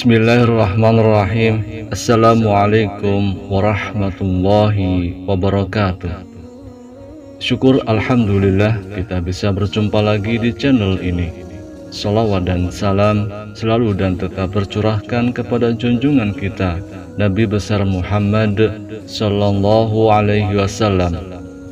Bismillahirrahmanirrahim. Assalamualaikum warahmatullahi wabarakatuh. Syukur alhamdulillah kita bisa berjumpa lagi di channel ini. Salawat dan salam selalu dan tetap tercurahkan kepada junjungan kita Nabi besar Muhammad sallallahu alaihi wasallam.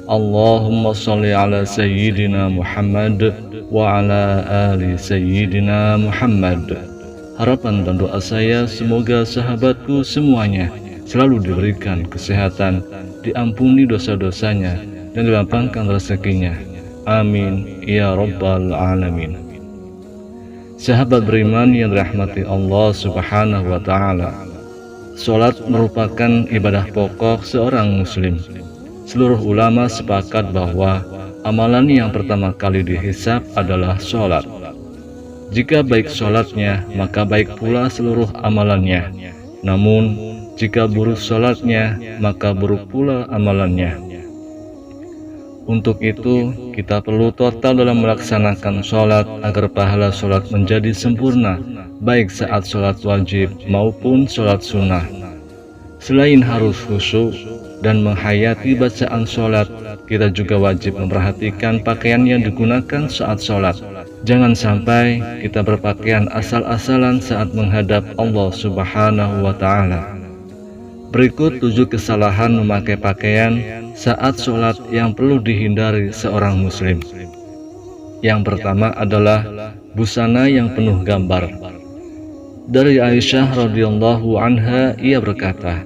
Allahumma sholli ala sayyidina Muhammad wa ala ali sayyidina Muhammad. Harapan dan doa saya semoga sahabatku semuanya selalu diberikan kesehatan, diampuni dosa-dosanya, dan dilapangkan rezekinya. Amin ya rabbal alamin. Sahabat beriman yang dirahmati Allah subhanahu wa ta'ala, sholat merupakan ibadah pokok seorang muslim. Seluruh ulama sepakat bahwa amalan yang pertama kali dihisab adalah sholat. Jika baik sholatnya, maka baik pula seluruh amalannya. Namun, jika buruk sholatnya, maka buruk pula amalannya. Untuk itu, kita perlu total dalam melaksanakan sholat agar pahala sholat menjadi sempurna, baik saat sholat wajib maupun sholat sunnah. Selain harus khusyuk dan menghayati bacaan sholat, kita juga wajib memperhatikan pakaian yang digunakan saat sholat. Jangan sampai kita berpakaian asal-asalan saat menghadap Allah subhanahu wa ta'ala. Berikut 7 kesalahan memakai pakaian saat sholat yang perlu dihindari seorang muslim. Yang pertama adalah busana yang penuh gambar. Dari Aisyah radhiyallahu anha, ia berkata,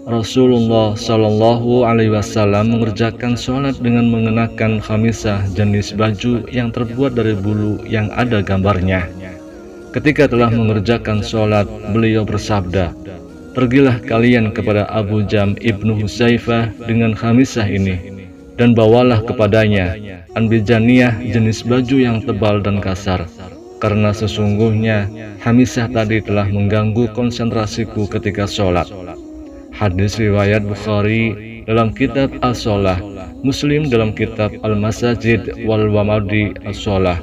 Rasulullah Shallallahu Alaihi Wasallam mengerjakan sholat dengan mengenakan khamisah, jenis baju yang terbuat dari bulu yang ada gambarnya. Ketika telah mengerjakan sholat, beliau bersabda, "Pergilah kalian kepada Abu Jam ibnu Husaifah dengan khamisah ini, dan bawalah kepadanya anbijaniyah, jenis baju yang tebal dan kasar, karena sesungguhnya khamisah tadi telah mengganggu konsentrasiku ketika sholat." Hadis riwayat Bukhari dalam kitab As-Shalah, Muslim dalam kitab Al-Masajid wal Wamadi As-Shalah,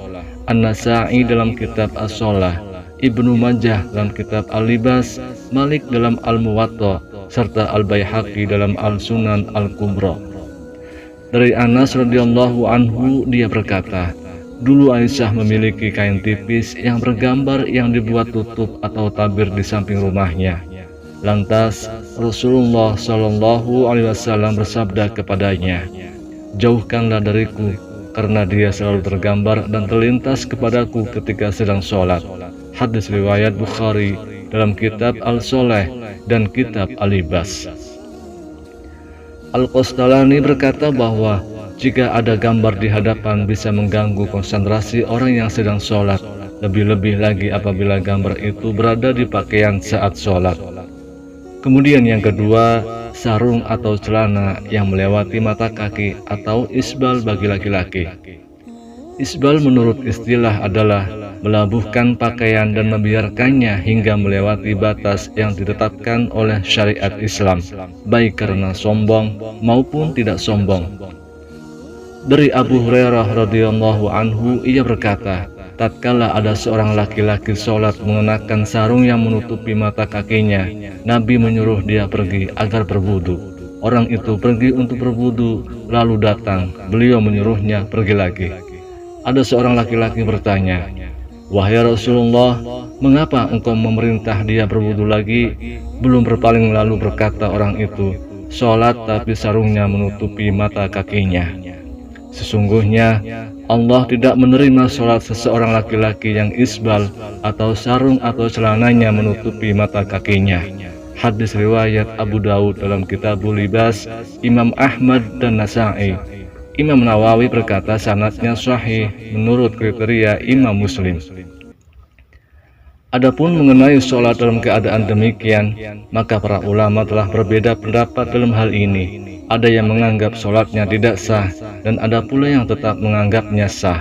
An-Nasa'i dalam kitab As-Shalah, Ibnu Majah dalam kitab Al-Libas, Malik dalam Al-Muwatta, serta Al-Baihaqi dalam Al-Sunan Al-Kubra. Dari Anas radhiyallahu anhu, dia berkata, dulu Aisyah memiliki kain tipis yang bergambar yang dibuat tutup atau tabir di samping rumahnya. Lantas Rasulullah Shallallahu Alaihi Wasallam bersabda kepadanya, "Jauhkanlah dariku, karena dia selalu tergambar dan terlintas kepadaku ketika sedang sholat." Hadis riwayat Bukhari dalam kitab Al-Sholeh dan kitab Al-Libas. Al-Qastalani berkata bahwa jika ada gambar di hadapan bisa mengganggu konsentrasi orang yang sedang sholat, lebih-lebih lagi apabila gambar itu berada di pakaian saat sholat. Kemudian yang kedua, sarung atau celana yang melewati mata kaki atau isbal bagi laki-laki. Isbal menurut istilah adalah melabuhkan pakaian dan membiarkannya hingga melewati batas yang ditetapkan oleh syariat Islam, baik karena sombong maupun tidak sombong. Dari Abu Hurairah radhiyallahu anhu, ia berkata, tatkala ada seorang laki-laki sholat mengenakan sarung yang menutupi mata kakinya, Nabi menyuruh dia pergi agar berwudu. Orang itu pergi untuk berwudu, lalu datang, beliau menyuruhnya pergi lagi. Ada seorang laki-laki bertanya, "Wahai Rasulullah, mengapa engkau memerintah dia berwudu lagi?" Belum berpaling lalu berkata orang itu, "Sholat tapi sarungnya menutupi mata kakinya." Sesungguhnya Allah tidak menerima sholat seseorang laki-laki yang isbal atau sarung atau celananya menutupi mata kakinya. Hadis riwayat Abu Daud dalam Kitabul Libas, Imam Ahmad dan Nasa'i. Imam Nawawi berkata sanadnya sahih menurut kriteria Imam Muslim. Adapun mengenai sholat dalam keadaan demikian, maka para ulama telah berbeda pendapat dalam hal ini. Ada yang menganggap sholatnya tidak sah, dan ada pula yang tetap menganggapnya sah.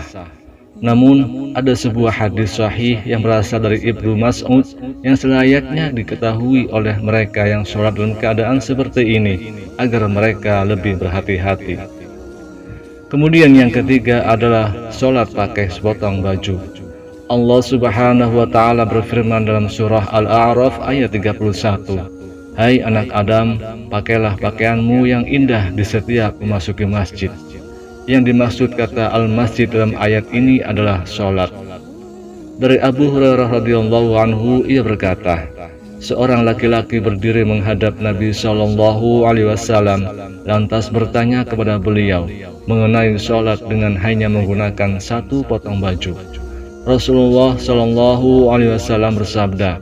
Namun, ada sebuah hadis sahih yang berasal dari Ibnu Mas'ud yang selayaknya diketahui oleh mereka yang sholat dalam keadaan seperti ini, agar mereka lebih berhati-hati. Kemudian yang ketiga adalah sholat pakai sepotong baju. Allah Subhanahu wa Ta'ala berfirman dalam surah Al-A'raf ayat 31, "Hai anak Adam, pakailah pakaianmu yang indah di setiap memasuki masjid." Yang dimaksud kata al-masjid dalam ayat ini adalah sholat. Dari Abu Hurairah radhiyallahu anhu, ia berkata, seorang laki-laki berdiri menghadap Nabi Shallallahu Alaihi Wasallam, lantas bertanya kepada beliau mengenai sholat dengan hanya menggunakan satu potong baju. Rasulullah Shallallahu Alaihi Wasallam bersabda,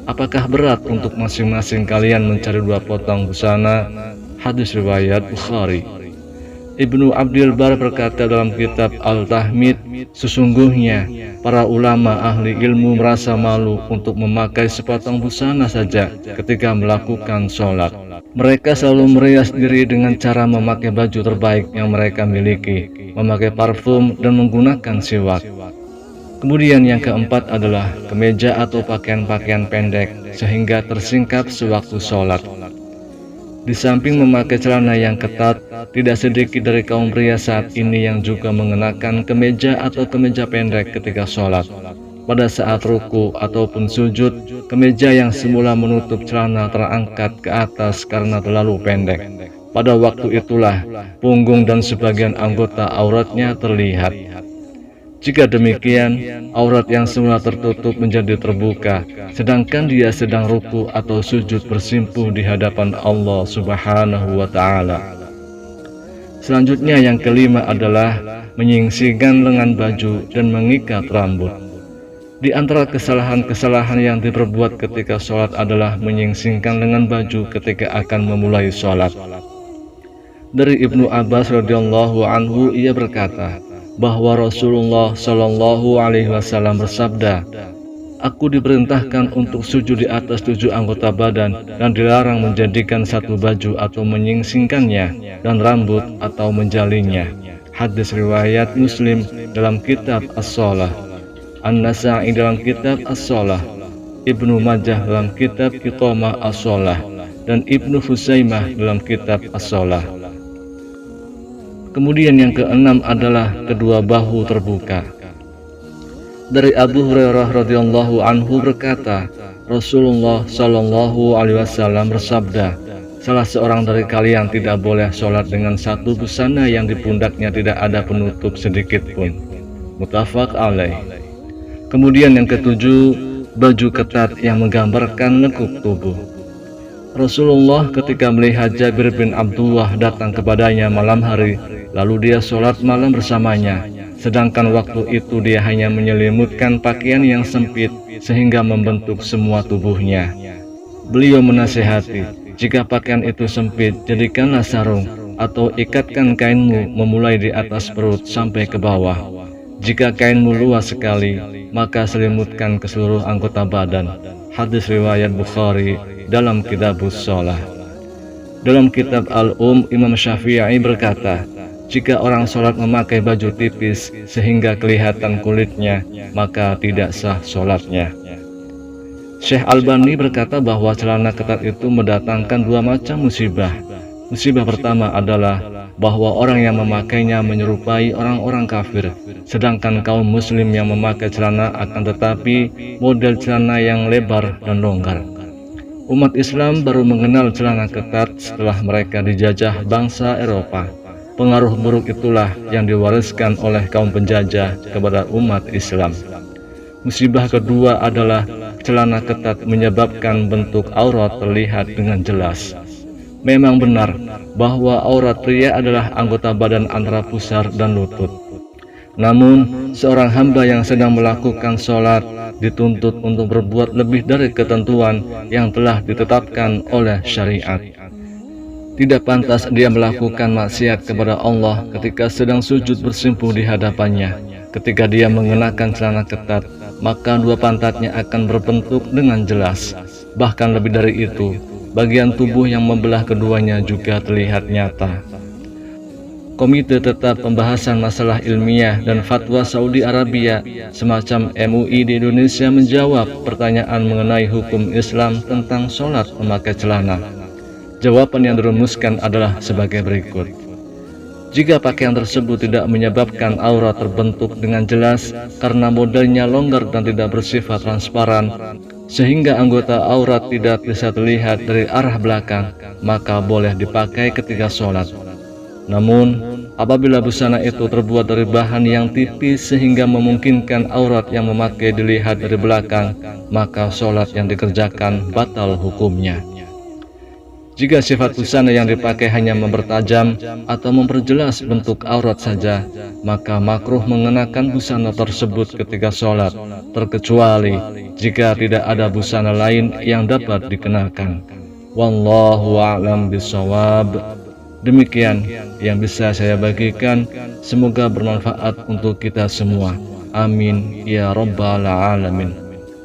"Apakah berat untuk masing-masing kalian mencari 2 potong busana?" Hadis riwayat Bukhari. Ibnu Abdul Bar berkata dalam kitab Al-Tahmid, sesungguhnya para ulama ahli ilmu merasa malu untuk memakai sepotong busana saja ketika melakukan sholat. Mereka selalu merias diri dengan cara memakai baju terbaik yang mereka miliki, memakai parfum, dan menggunakan siwak. Kemudian yang keempat adalah kemeja atau pakaian-pakaian pendek sehingga tersingkap sewaktu sholat. Di samping memakai celana yang ketat, tidak sedikit dari kaum pria saat ini yang juga mengenakan kemeja atau kemeja pendek ketika sholat. Pada saat ruku ataupun sujud, kemeja yang semula menutup celana terangkat ke atas karena terlalu pendek. Pada waktu itulah, punggung dan sebagian anggota auratnya terlihat. Jika demikian, aurat yang semula tertutup menjadi terbuka, sedangkan dia sedang ruku atau sujud bersimpuh di hadapan Allah Subhanahu wa Ta'ala. Selanjutnya yang kelima adalah menyingsingkan lengan baju dan mengikat rambut. Di antara kesalahan-kesalahan yang diperbuat ketika sholat adalah menyingsingkan lengan baju ketika akan memulai sholat. Dari Ibnu Abbas radhiyallahu anhu, ia berkata bahwa Rasulullah Shallallahu Alaihi Wasallam bersabda, "Aku diperintahkan untuk sujud di atas 7 anggota badan dan dilarang menjadikan satu baju atau menyingsingkannya dan rambut atau menjalinnya." Hadis riwayat Muslim dalam kitab As-Shalah, An-Nasa'i dalam kitab As-Shalah, Ibnu Majah dalam kitab Iqamah As-Shalah, dan Ibnu Huzaimah dalam kitab As-Shalah. Kemudian yang keenam adalah kedua bahu terbuka. Dari Abu Hurairah radhiyallahu anhu berkata, Rasulullah Shallallahu Alaihi Wasallam bersabda, salah seorang dari kalian tidak boleh sholat dengan satu busana yang di pundaknya tidak ada penutup sedikit pun. Muttafaq alaih. Kemudian yang ketujuh, baju ketat yang menggambarkan lekuk tubuh. Rasulullah ketika melihat Jabir bin Abdullah datang kepadanya malam hari, lalu dia sholat malam bersamanya, sedangkan waktu itu dia hanya menyelimutkan pakaian yang sempit sehingga membentuk semua tubuhnya. Beliau menasihati, jika pakaian itu sempit, jadikanlah sarung atau ikatkan kainmu memulai di atas perut sampai ke bawah. Jika kainmu luas sekali, maka selimutkan ke seluruh anggota badan. Hadis riwayat Bukhari dalam Kitabus Shalah. Dalam kitab Imam Syafi'i berkata, jika orang sholat memakai baju tipis sehingga kelihatan kulitnya, maka tidak sah sholatnya. Syekh Albani berkata bahwa celana ketat itu mendatangkan 2 macam musibah. Musibah pertama adalah bahwa orang yang memakainya menyerupai orang-orang kafir, sedangkan kaum muslim yang memakai celana akan tetapi model celana yang lebar dan longgar. Umat Islam baru mengenal celana ketat setelah mereka dijajah bangsa Eropa. Pengaruh buruk itulah yang diwariskan oleh kaum penjajah kepada umat Islam. Musibah kedua adalah celana ketat menyebabkan bentuk aurat terlihat dengan jelas. Memang benar bahwa aurat pria adalah anggota badan antara pusar dan lutut. Namun, seorang hamba yang sedang melakukan sholat dituntut untuk berbuat lebih dari ketentuan yang telah ditetapkan oleh syariat. Tidak pantas dia melakukan maksiat kepada Allah ketika sedang sujud bersimpuh di hadapannya. Ketika dia mengenakan celana ketat, maka 2 pantatnya akan berbentuk dengan jelas. Bahkan lebih dari itu, bagian tubuh yang membelah keduanya juga terlihat nyata. Komite Tetap Pembahasan Masalah Ilmiah dan Fatwa Saudi Arabia semacam MUI di Indonesia menjawab pertanyaan mengenai hukum Islam tentang sholat memakai celana. Jawaban yang dirumuskan adalah sebagai berikut. Jika pakaian tersebut tidak menyebabkan aurat terbentuk dengan jelas karena modelnya longgar dan tidak bersifat transparan, sehingga anggota aurat tidak bisa terlihat dari arah belakang, maka boleh dipakai ketika sholat. Namun, apabila busana itu terbuat dari bahan yang tipis sehingga memungkinkan aurat yang memakai dilihat dari belakang, maka sholat yang dikerjakan batal hukumnya. Jika sifat busana yang dipakai hanya mempertajam atau memperjelas bentuk aurat saja, maka makruh mengenakan busana tersebut ketika sholat, terkecuali jika tidak ada busana lain yang dapat dikenakan. Wallahu a'lam bishawab. Demikian yang bisa saya bagikan, semoga bermanfaat untuk kita semua. Amin ya rabbal alamin.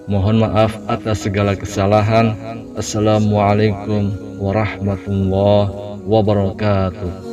Mohon maaf atas segala kesalahan. Assalamualaikum warahmatullahi wabarakatuh.